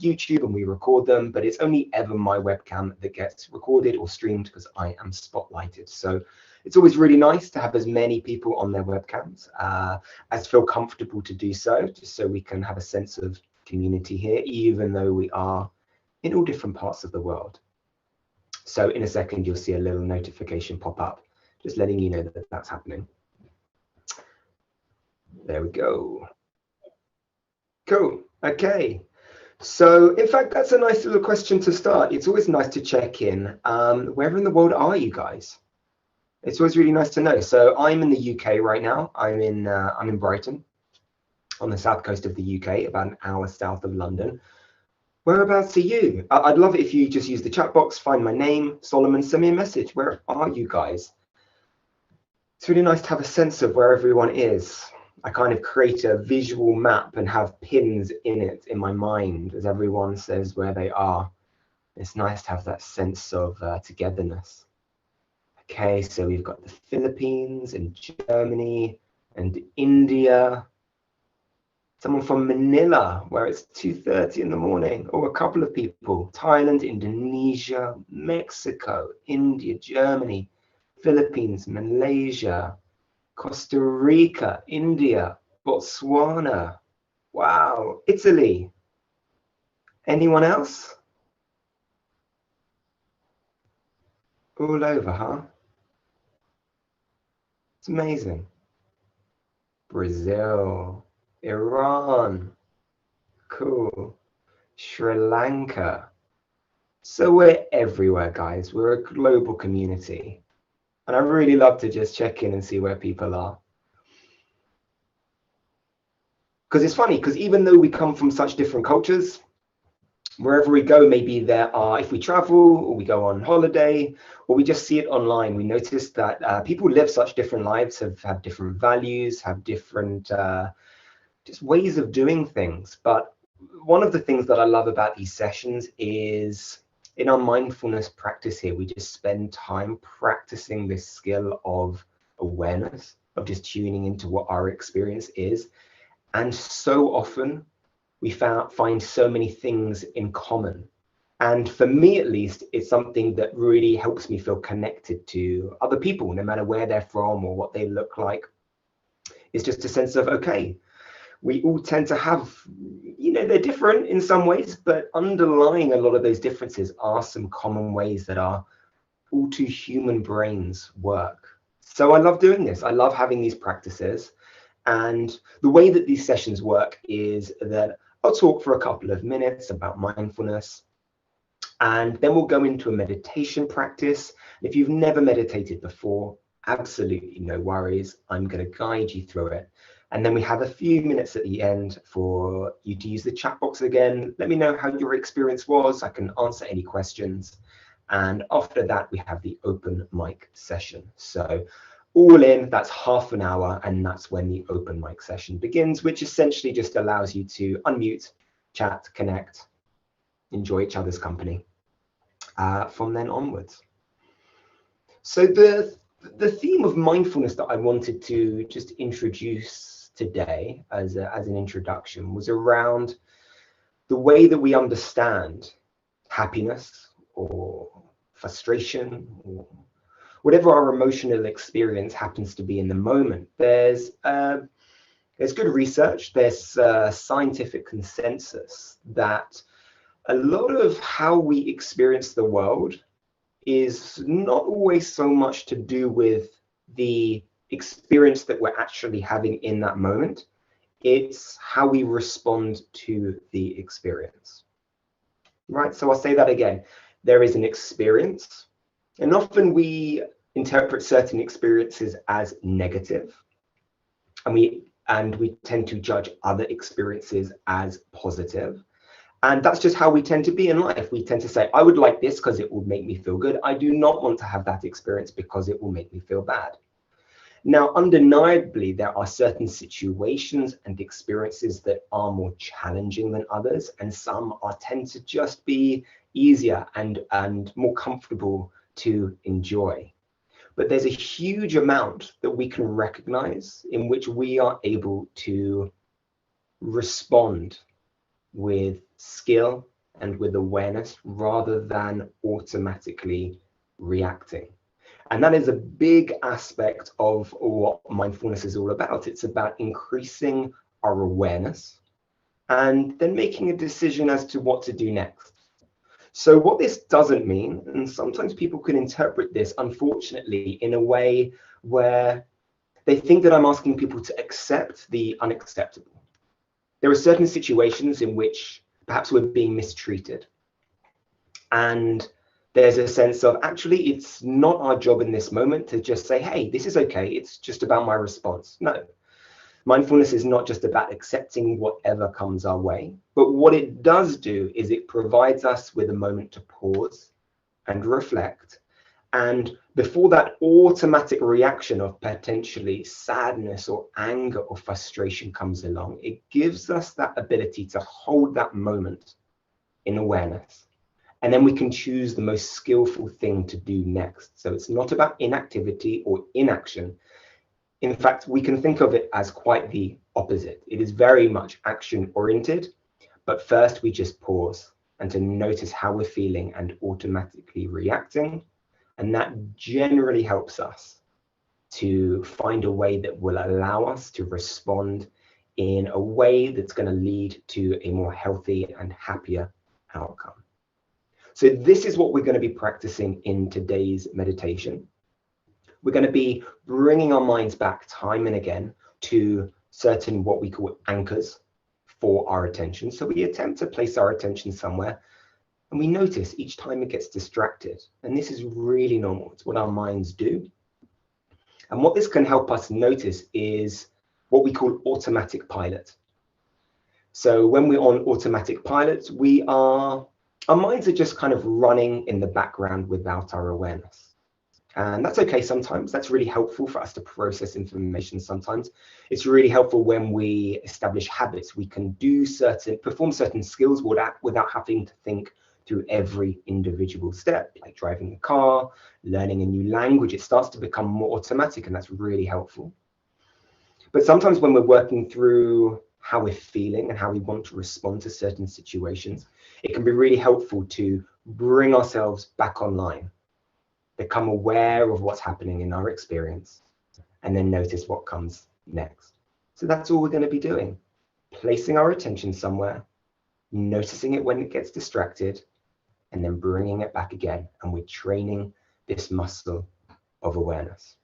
YouTube and we record them, but it's only ever my webcam that gets recorded or streamed because I am spotlighted. So it's always really nice to have as many people on their webcams as feel comfortable to do so, just so we can have a sense of community here, even though we are in all different parts of the world. So in a second, you'll see a little notification pop up, just letting you know that that's happening. There we go. Cool. Okay. So in fact, that's a nice little question to start. It's always nice to check in. Where in the world are you guys? It's always really nice to know. So I'm in the UK right now. I'm in Brighton, on the south coast of the UK, about an hour south of London. Whereabouts are you? I'd love it if you just use the chat box, find my name, Solomon, send me a message. Where are you guys? It's really nice to have a sense of where everyone is. I kind of create a visual map and have pins in it in my mind as everyone says where they are. It's nice to have that sense of togetherness. Okay, so we've got the Philippines and Germany and India. Someone from Manila, where it's 2:30 in the morning, or a couple of people. Thailand, Indonesia, Mexico, India, Germany, Philippines, Malaysia, Costa Rica, India, Botswana. Wow, Italy. Anyone else? All over, huh? It's amazing. Brazil, Iran, cool. Sri Lanka. So we're everywhere, guys. We're a global community. And I really love to just check in and see where people are. Because it's funny, because even though we come from such different cultures, wherever we go, maybe there are, if we travel or we go on holiday or we just see it online, we notice that people live such different lives, have different values, have different just ways of doing things. But one of the things that I love about these sessions is in our mindfulness practice here, we just spend time practicing this skill of awareness, of just tuning into what our experience is. And so often we find so many things in common. And for me, at least, it's something that really helps me feel connected to other people, no matter where they're from or what they look like. It's just a sense of, okay, we all tend to have, you know, they're different in some ways, but underlying a lot of those differences are some common ways that our all too human brains work. So I love doing this. I love having these practices. And the way that these sessions work is that I'll talk for a couple of minutes about mindfulness, and then we'll go into a meditation practice. If you've never meditated before, absolutely no worries. I'm going to guide you through it. And then we have a few minutes at the end for you to use the chat box again. Let me know how your experience was. I can answer any questions. And after that, we have the open mic session. So all in, that's half an hour, and that's when the open mic session begins, which essentially just allows you to unmute, chat, connect, enjoy each other's company from then onwards. So the theme of mindfulness that I wanted to just introduce today as an introduction was around the way that we understand happiness or frustration or whatever our emotional experience happens to be in the moment. There's good research, there's scientific consensus that a lot of how we experience the world is not always so much to do with the experience that we're actually having in that moment. It's how we respond to the experience. Right, so I'll say that again. There is an experience, and often we interpret certain experiences as negative, and we tend to judge other experiences as positive. And that's just how we tend to be in life. We tend to say, I would like this because it will make me feel good. I do not want to have that experience because it will make me feel bad. Now, undeniably, there are certain situations and experiences that are more challenging than others, and some tend to just be easier and more comfortable to enjoy. But there's a huge amount that we can recognize in which we are able to respond with skill and with awareness rather than automatically reacting. And that is a big aspect of what mindfulness is all about. It's about increasing our awareness and then making a decision as to what to do next. So what this doesn't mean, and sometimes people can interpret this, unfortunately, in a way where they think that I'm asking people to accept the unacceptable. There are certain situations in which perhaps we're being mistreated. And there's a sense of, actually, it's not our job in this moment to just say, hey, this is okay. It's just about my response. No. Mindfulness is not just about accepting whatever comes our way, but what it does do is it provides us with a moment to pause and reflect. And before that automatic reaction of potentially sadness or anger or frustration comes along, it gives us that ability to hold that moment in awareness. And then we can choose the most skillful thing to do next. So it's not about inactivity or inaction. In fact, we can think of it as quite the opposite. It is very much action oriented, but first we just pause and to notice how we're feeling and automatically reacting. And that generally helps us to find a way that will allow us to respond in a way that's going to lead to a more healthy and happier outcome. So this is what we're going to be practicing in today's meditation. We're going to be bringing our minds back time and again to certain what we call anchors for our attention. So we attempt to place our attention somewhere and we notice each time it gets distracted. And this is really normal. It's what our minds do. And what this can help us notice is what we call automatic pilot. So when we're on automatic pilot, our minds are just kind of running in the background without our awareness. And that's okay sometimes. That's really helpful for us to process information sometimes. It's really helpful when we establish habits. We can perform certain skills without having to think through every individual step, like driving a car, learning a new language. It starts to become more automatic, and that's really helpful. But sometimes when we're working through how we're feeling and how we want to respond to certain situations, it can be really helpful to bring ourselves back online, become aware of what's happening in our experience, and then notice what comes next. So that's all we're going to be doing, placing our attention somewhere, noticing it when it gets distracted, and then bringing it back again. And we're training this muscle of awareness.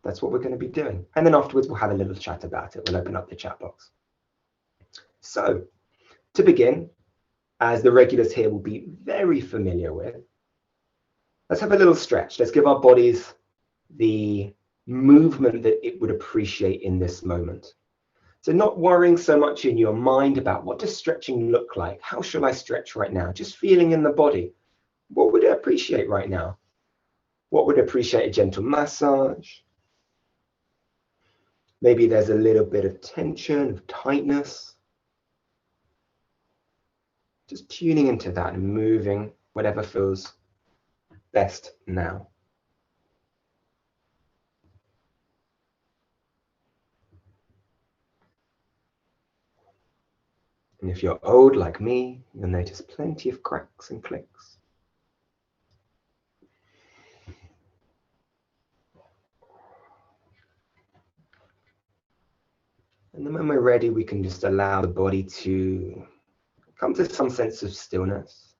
That's what we're going to be doing. And then afterwards, we'll have a little chat about it. We'll open up the chat box. So to begin, as the regulars here will be very familiar with, let's have a little stretch. Let's give our bodies the movement that it would appreciate in this moment. So not worrying so much in your mind about what does stretching look like? How shall I stretch right now? Just feeling in the body. What would it appreciate right now? What would appreciate a gentle massage? Maybe there's a little bit of tension, of tightness. Just tuning into that and moving whatever feels best now. And if you're old like me, you'll notice plenty of cracks and clicks. And then when we're ready, we can just allow the body to come to some sense of stillness.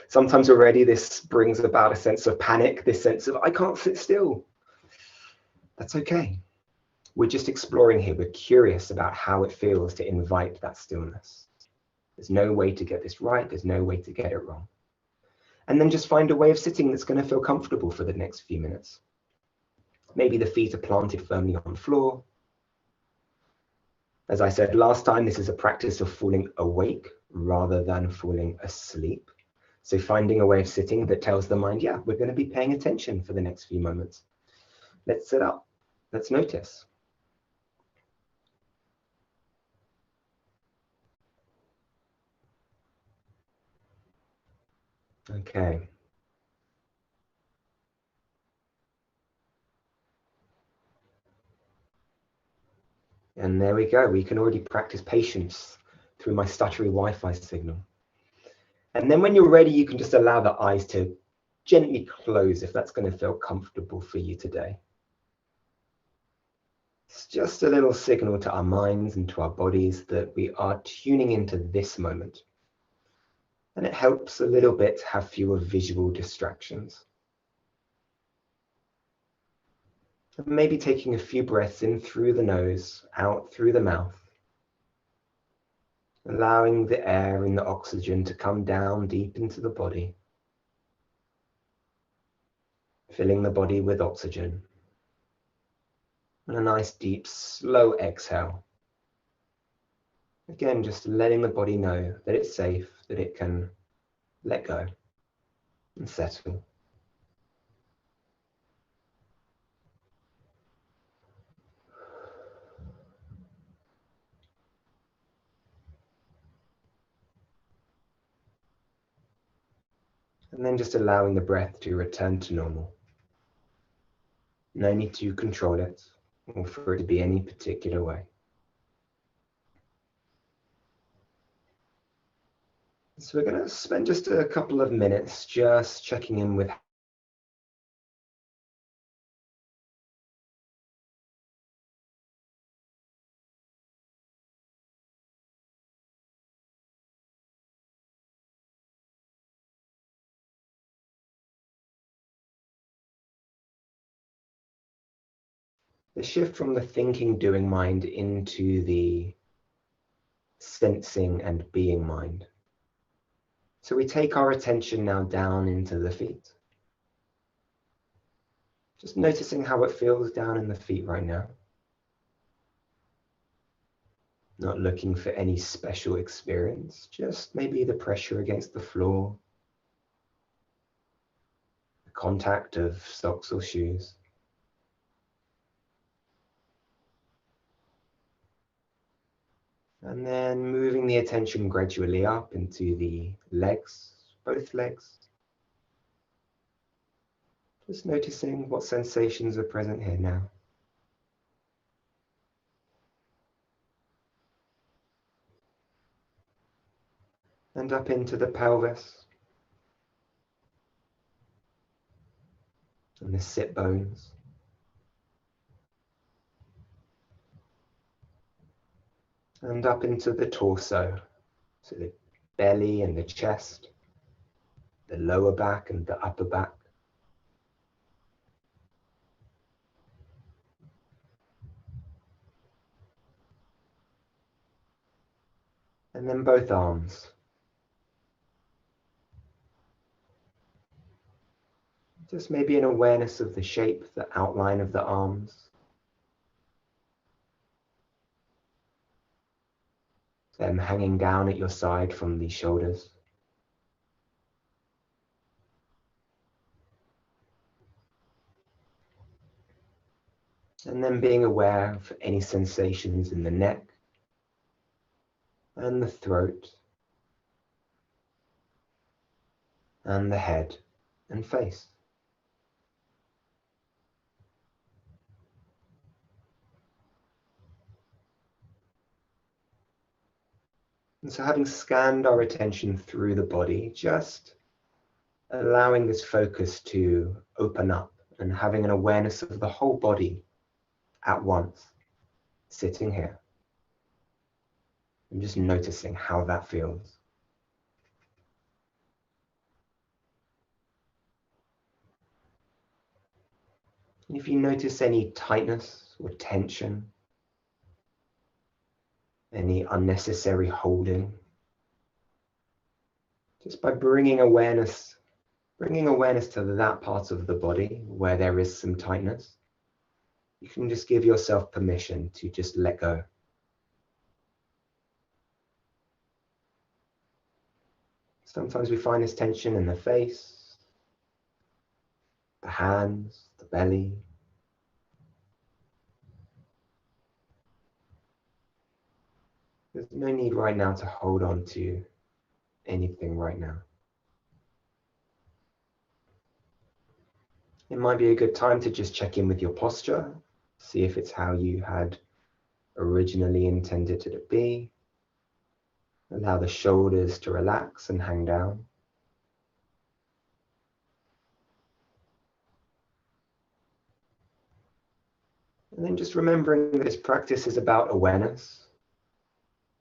Sometimes already this brings about a sense of panic, this sense of, I can't sit still. That's okay. We're just exploring here. We're curious about how it feels to invite that stillness. There's no way to get this right. There's no way to get it wrong. And then just find a way of sitting that's going to feel comfortable for the next few minutes. Maybe the feet are planted firmly on the floor. As I said last time, this is a practice of falling awake rather than falling asleep. So finding a way of sitting that tells the mind, yeah, we're going to be paying attention for the next few moments. Let's sit up. Let's notice. Okay. And there we go. We can already practice patience through my stuttery Wi-Fi signal. And then when you're ready, you can just allow the eyes to gently close if that's going to feel comfortable for you today. It's just a little signal to our minds and to our bodies that we are tuning into this moment. And it helps a little bit to have fewer visual distractions. And maybe taking a few breaths in through the nose, out through the mouth. Allowing the air and the oxygen to come down deep into the body. Filling the body with oxygen. And a nice deep, slow exhale. Again, just letting the body know that it's safe, that it can let go and settle. And then just allowing the breath to return to normal. No need to control it or for it to be any particular way. So we're going to spend just a couple of minutes just checking in with the shift from the thinking, doing mind into the sensing and being mind. So we take our attention now down into the feet. Just noticing how it feels down in the feet right now. Not looking for any special experience, just maybe the pressure against the floor, the contact of socks or shoes. And then moving the attention gradually up into the legs, both legs. Just noticing what sensations are present here now. And up into the pelvis and the sit bones. And up into the torso, so the belly and the chest, the lower back and the upper back. And then both arms. Just maybe an awareness of the shape, the outline of the arms. Them hanging down at your side from the shoulders. And then being aware of any sensations in the neck and the throat and the head and face. And so having scanned our attention through the body, just allowing this focus to open up and having an awareness of the whole body at once, sitting here. And just noticing how that feels. And if you notice any tightness or tension, any unnecessary holding, just by bringing awareness to that part of the body where there is some tightness, you can just give yourself permission to just let go. Sometimes we find this tension in the face, the hands, the belly. There's no need right now to hold on to anything right now. It might be a good time to just check in with your posture, see if it's how you had originally intended it to be. Allow the shoulders to relax and hang down. And then just remembering that this practice is about awareness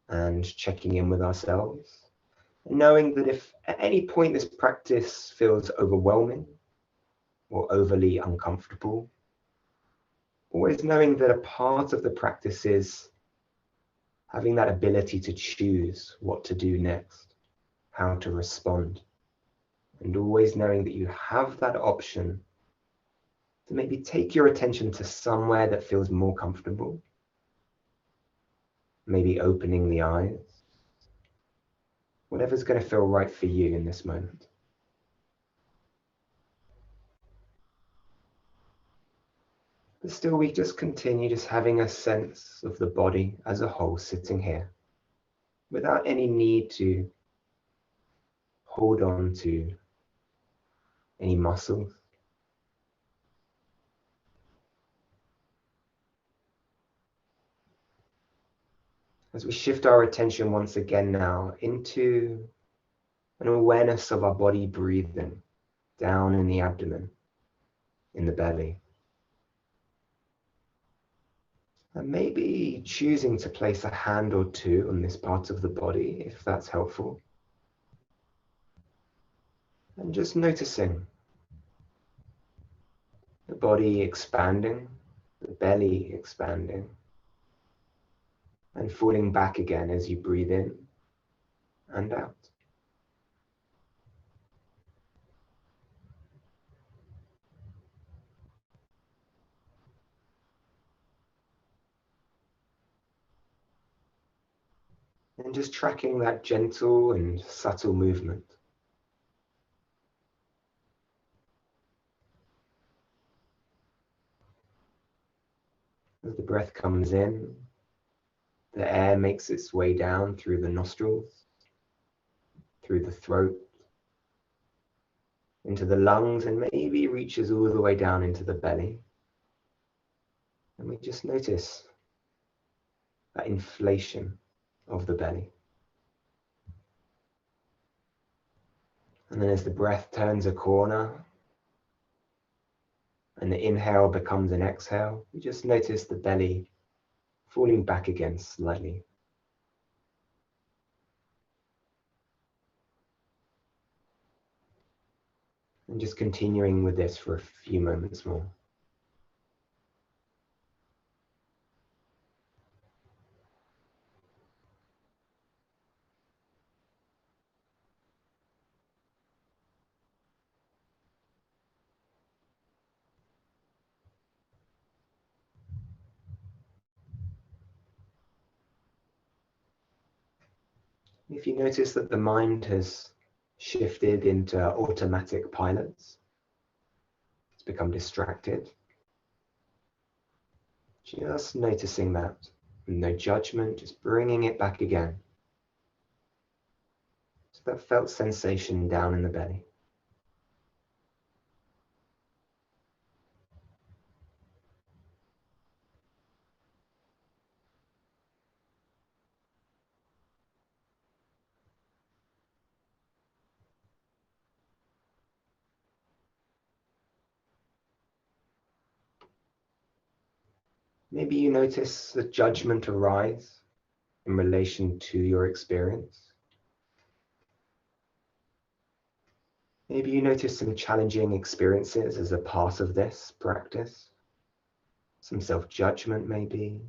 and checking in with ourselves. And knowing that if at any point this practice feels overwhelming or overly uncomfortable, always knowing that a part of the practice is having that ability to choose what to do next, how to respond, and always knowing that you have that option to maybe take your attention to somewhere that feels more comfortable, maybe opening the eyes, whatever's going to feel right for you in this moment. But still, we just continue just having a sense of the body as a whole sitting here without any need to hold on to any muscles. As we shift our attention once again now into an awareness of our body breathing down in the abdomen, in the belly. And maybe choosing to place a hand or two on this part of the body, if that's helpful. And just noticing the body expanding, the belly expanding, and falling back again as you breathe in and out. And just tracking that gentle and subtle movement. As the breath comes in, the air makes its way down through the nostrils, through the throat, into the lungs, and maybe reaches all the way down into the belly. And we just notice that inflation of the belly. And then as the breath turns a corner and the inhale becomes an exhale, we just notice the belly falling back again slightly. And just continuing with this for a few moments more. If you notice that the mind has shifted into automatic pilots, it's become distracted, just noticing that, with no judgment, just bringing it back again. So that felt sensation down in the belly. Maybe you notice the judgment arise in relation to your experience. Maybe you notice some challenging experiences as a part of this practice. Some self-judgment maybe,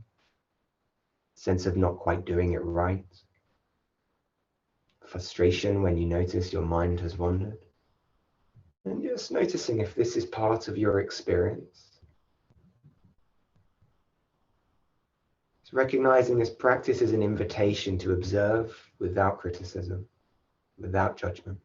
sense of not quite doing it right, frustration when you notice your mind has wandered. And just noticing if this is part of your experience. So recognizing this practice is an invitation to observe without criticism, without judgment.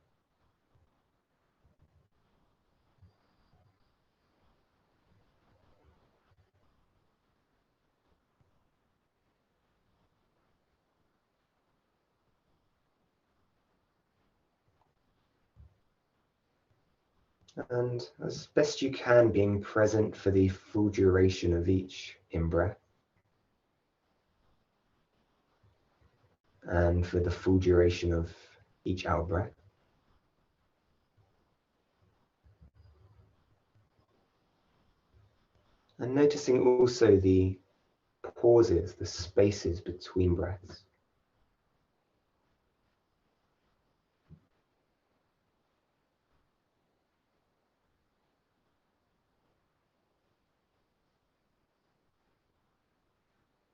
And as best you can, being present for the full duration of each in-breath. and for the full duration of each out breath. And noticing also the pauses, the spaces between breaths.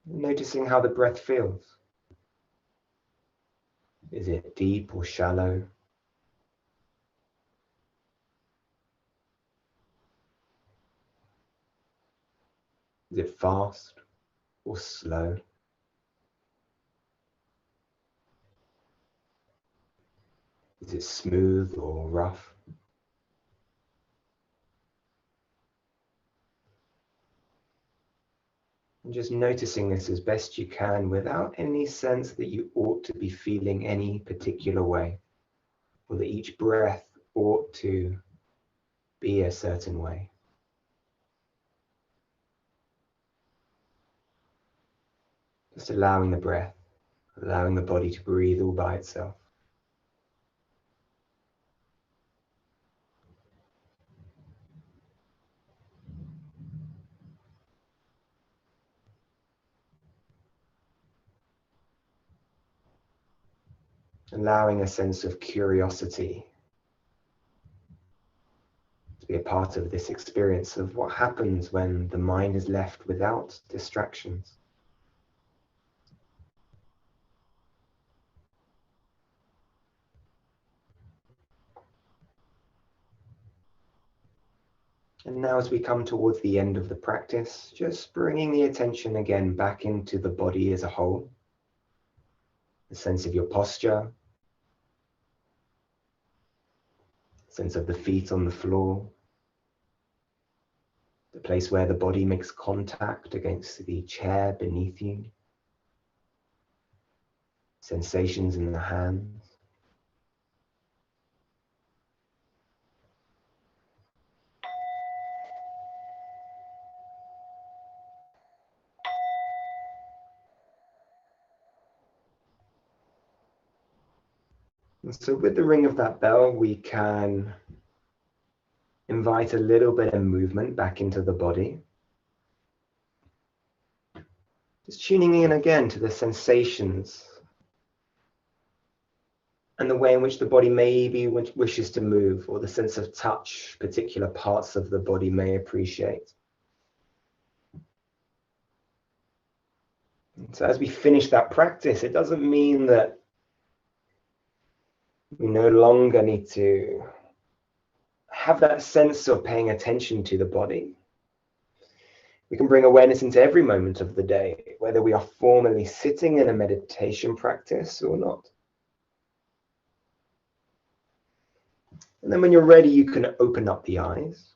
Noticing how the breath feels. Is it deep or shallow? Is it fast or slow? Is it smooth or rough? And just noticing this as best you can without any sense that you ought to be feeling any particular way, or that each breath ought to be a certain way. Just allowing the breath, allowing the body to breathe all by itself. Allowing a sense of curiosity to be a part of this experience of what happens when the mind is left without distractions. And now as we come towards the end of the practice, just bringing the attention again back into the body as a whole. The sense of your posture, sense of the feet on the floor, the place where the body makes contact against the chair beneath you, sensations in the hands. And so with the ring of that bell, we can invite a little bit of movement back into the body. Just tuning in again to the sensations and the way in which the body maybe wishes to move, or the sense of touch particular parts of the body may appreciate. And so as we finish that practice, it doesn't mean that we no longer need to have that sense of paying attention to the body. We can bring awareness into every moment of the day, whether we are formally sitting in a meditation practice or not. And then when you're ready, you can open up the eyes.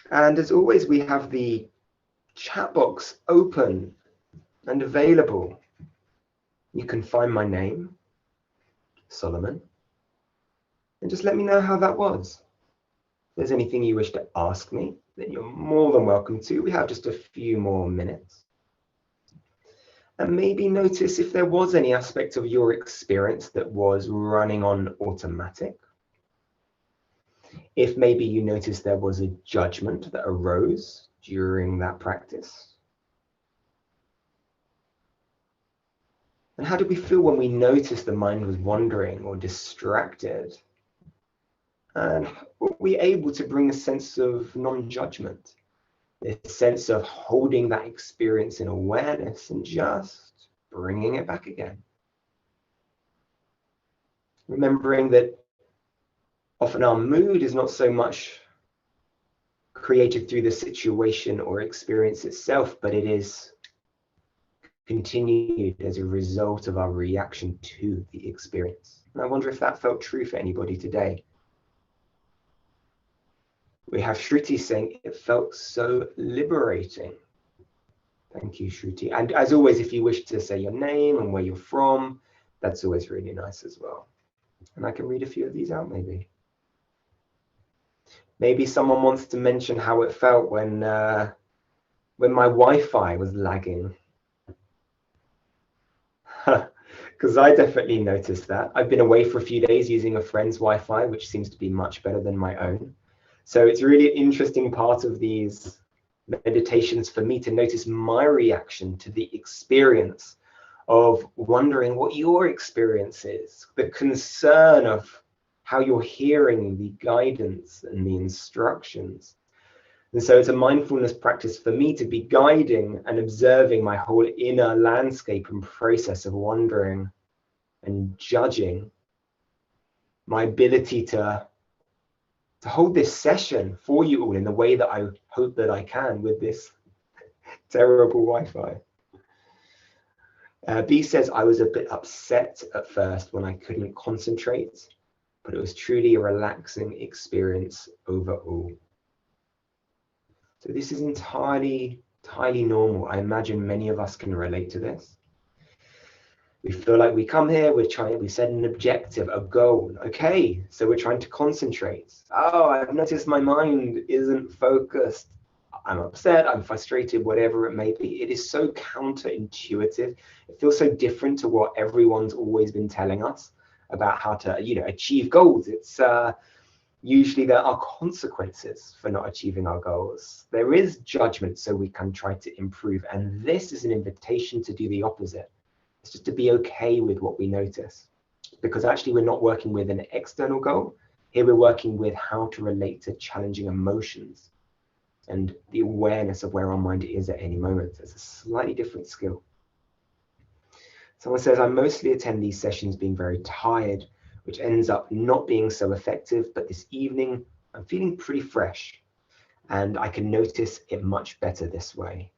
And as always, we have the chat box open and available. You can find my name, Solomon, and just let me know how that was. If there's anything you wish to ask me, then you're more than welcome to. We have just a few more minutes. And maybe notice if there was any aspect of your experience that was running on automatic. If maybe you noticed there was a judgment that arose during that practice. And how did we feel when we noticed the mind was wandering or distracted? And were we able to bring a sense of non-judgment, this sense of holding that experience in awareness and just bringing it back again? Remembering that often our mood is not so much created through the situation or experience itself, but it is continued as a result of our reaction to the experience. And I wonder if that felt true for anybody today. We have Shruti saying it felt so liberating. Thank you, Shruti. And as always, if you wish to say your name and where you're from, that's always really nice as well. And I can read a few of these out maybe. Maybe someone wants to mention how it felt when my Wi-Fi was lagging. Because I definitely noticed that. I've been away for a few days using a friend's Wi-Fi, which seems to be much better than my own. So it's really an interesting part of these meditations for me to notice my reaction to the experience of wondering what your experience is, the concern of how you're hearing the guidance and the instructions. And so it's a mindfulness practice for me to be guiding and observing my whole inner landscape and process of wondering and judging, my ability to hold this session for you all in the way that I hope that I can with this terrible Wi-Fi. B says, I was a bit upset at first when I couldn't concentrate, but it was truly a relaxing experience overall. So this is entirely normal. I imagine many of us can relate to this. We feel like we come here, we set an objective, a goal. Okay, so we're trying to concentrate. Oh, I've noticed my mind isn't focused. I'm upset, I'm frustrated, whatever it may be. It is so counterintuitive. It feels so different to what everyone's always been telling us about how to, achieve goals. It's usually there are consequences for not achieving our goals. There is judgment, so we can try to improve. And this is an invitation to do the opposite. It's just to be okay with what we notice, because actually we're not working with an external goal. Here we're working with how to relate to challenging emotions and the awareness of where our mind is at any moment. It's a slightly different skill. Someone says, I mostly attend these sessions being very tired, which ends up not being so effective, but this evening I'm feeling pretty fresh and I can notice it much better this way.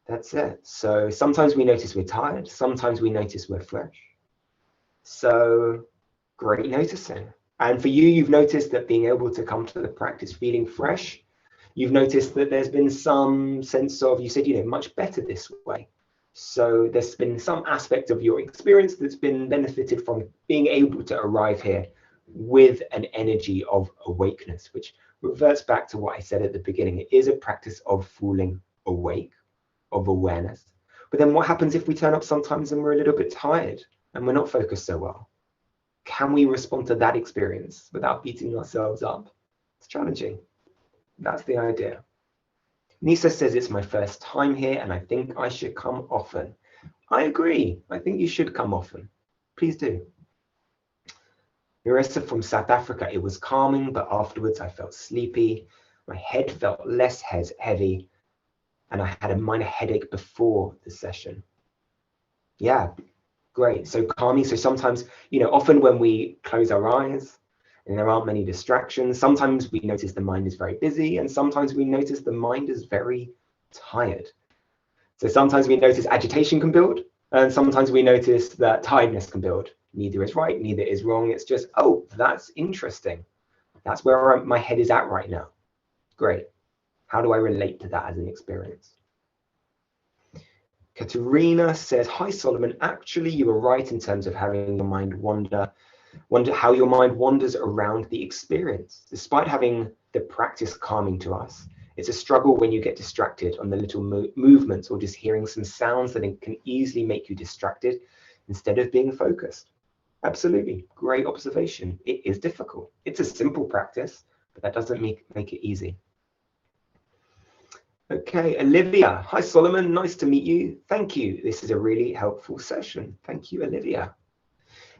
That's it. So sometimes we notice we're tired, sometimes we notice we're fresh. So great noticing. And for you, you've noticed that being able to come to the practice feeling fresh, you've noticed that there's been some sense of, you said, much better this way. So there's been some aspect of your experience that's been benefited from being able to arrive here with an energy of awakeness, which reverts back to what I said at the beginning. It is a practice of falling awake, of awareness. But then what happens if we turn up sometimes and we're a little bit tired and we're not focused so well? Can we respond to that experience without beating ourselves up? It's challenging. That's the idea. Nisa says, it's my first time here and I think I should come often. I agree. I think you should come often. Please do. Marissa from South Africa, it was calming, but afterwards I felt sleepy. My head felt less heavy and I had a minor headache before the session. Yeah, great. So calming. So sometimes, often when we close our eyes and there aren't many distractions, sometimes we notice the mind is very busy and sometimes we notice the mind is very tired. So sometimes we notice agitation can build and sometimes we notice that tiredness can build. Neither is right, neither is wrong. It's just, oh, that's interesting. That's where my head is at right now. Great. How do I relate to that as an experience? Katerina says, hi, Solomon. Actually, you were right in terms of having your mind wonder how your mind wanders around the experience. Despite having the practice calming to us, it's a struggle when you get distracted on the little movements or just hearing some sounds that can easily make you distracted instead of being focused. Absolutely. Great observation. It is difficult. It's a simple practice, but that doesn't make it easy. Okay, Olivia. Hi, Solomon. Nice to meet you. Thank you. This is a really helpful session. Thank you, Olivia.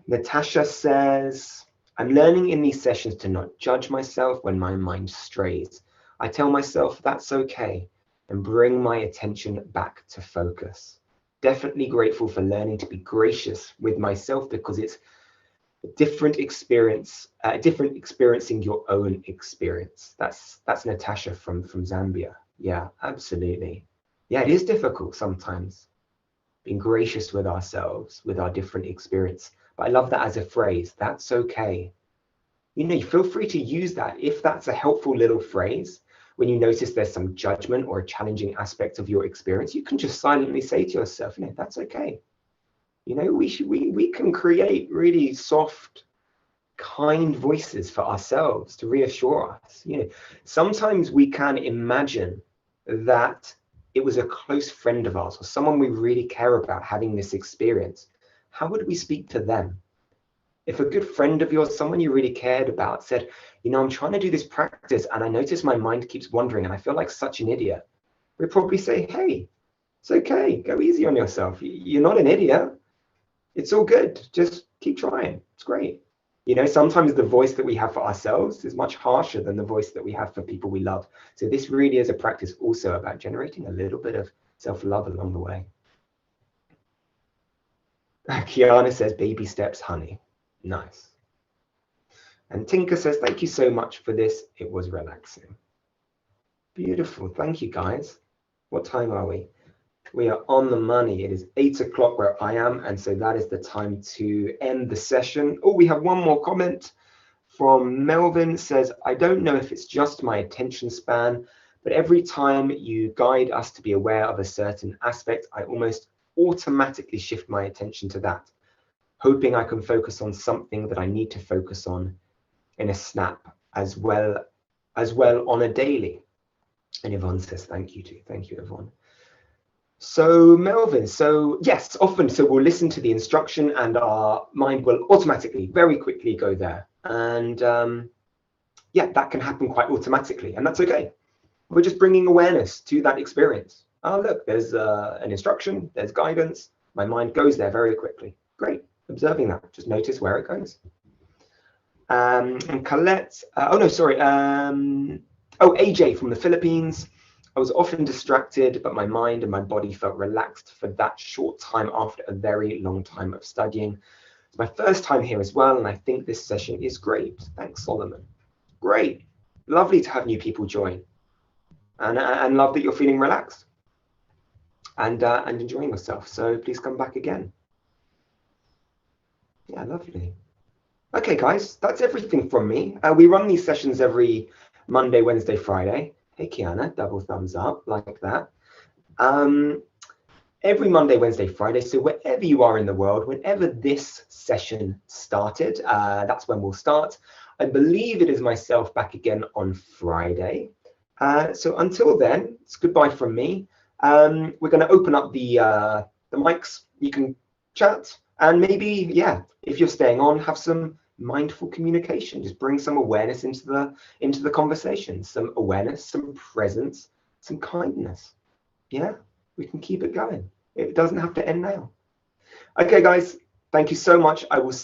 Natasha says, I'm learning in these sessions to not judge myself when my mind strays. I tell myself that's okay and bring my attention back to focus. Definitely grateful for learning to be gracious with myself because it's a different experience, different experiencing your own experience. That's Natasha from Zambia. Yeah, absolutely. Yeah, it is difficult sometimes being gracious with ourselves, with our different experience. But I love that as a phrase, that's okay. You feel free to use that if that's a helpful little phrase. When you notice there's some judgment or a challenging aspect of your experience, you can just silently say to yourself, that's okay. We can create really soft, kind voices for ourselves to reassure us. You know, sometimes we can imagine that it was a close friend of ours or someone we really care about having this experience. How would we speak to them? If a good friend of yours, someone you really cared about, said, you know, I'm trying to do this practice and I notice my mind keeps wandering and I feel like such an idiot, we'd probably say, hey, it's okay, go easy on yourself. You're not an idiot. It's all good. Just keep trying. It's great. You know, sometimes the voice that we have for ourselves is much harsher than the voice that we have for people we love. So this really is a practice also about generating a little bit of self-love along the way. Kiana says, baby steps, honey. Nice. And Tinker says, thank you so much for this. It was relaxing. Beautiful. Thank you, guys. What time are we? We are on the money. It is 8 o'clock where I am, and so that is the time to end the session. Oh, we have one more comment from Melvin. Says, I don't know if it's just my attention span, but every time you guide us to be aware of a certain aspect, I almost automatically shift my attention to that, hoping I can focus on something that I need to focus on in a snap as well on a daily. And Yvonne says, thank you too. Thank you, Yvonne. So Melvin, so yes, often, so we'll listen to the instruction and our mind will automatically, very quickly go there. And yeah, that can happen quite automatically, and that's okay. We're just bringing awareness to that experience. Oh, look, there's an instruction, there's guidance. My mind goes there very quickly. Great, observing that. Just notice where it goes. And Colette, oh no, sorry. Oh, AJ from the Philippines. I was often distracted, but my mind and my body felt relaxed for that short time after a very long time of studying. It's my first time here as well, and I think this session is great. Thanks, Solomon. Great. Lovely to have new people join. And love that you're feeling relaxed and enjoying yourself. So please come back again. Yeah, lovely. Okay, guys, that's everything from me. We run these sessions every Monday, Wednesday, Friday. Hey, Kiana, double thumbs up like that. Every Monday, Wednesday, Friday. So wherever you are in the world, whenever this session started, that's when we'll start. I believe it is myself back again on Friday. So until then, it's goodbye from me. We're going to open up the mics. You can chat and maybe, yeah, if you're staying on, have some mindful communication. Just bring some awareness into the conversation, some awareness, some presence, some kindness. Yeah, we can keep it going. It doesn't have to end now. Okay, guys, thank you so much. I will see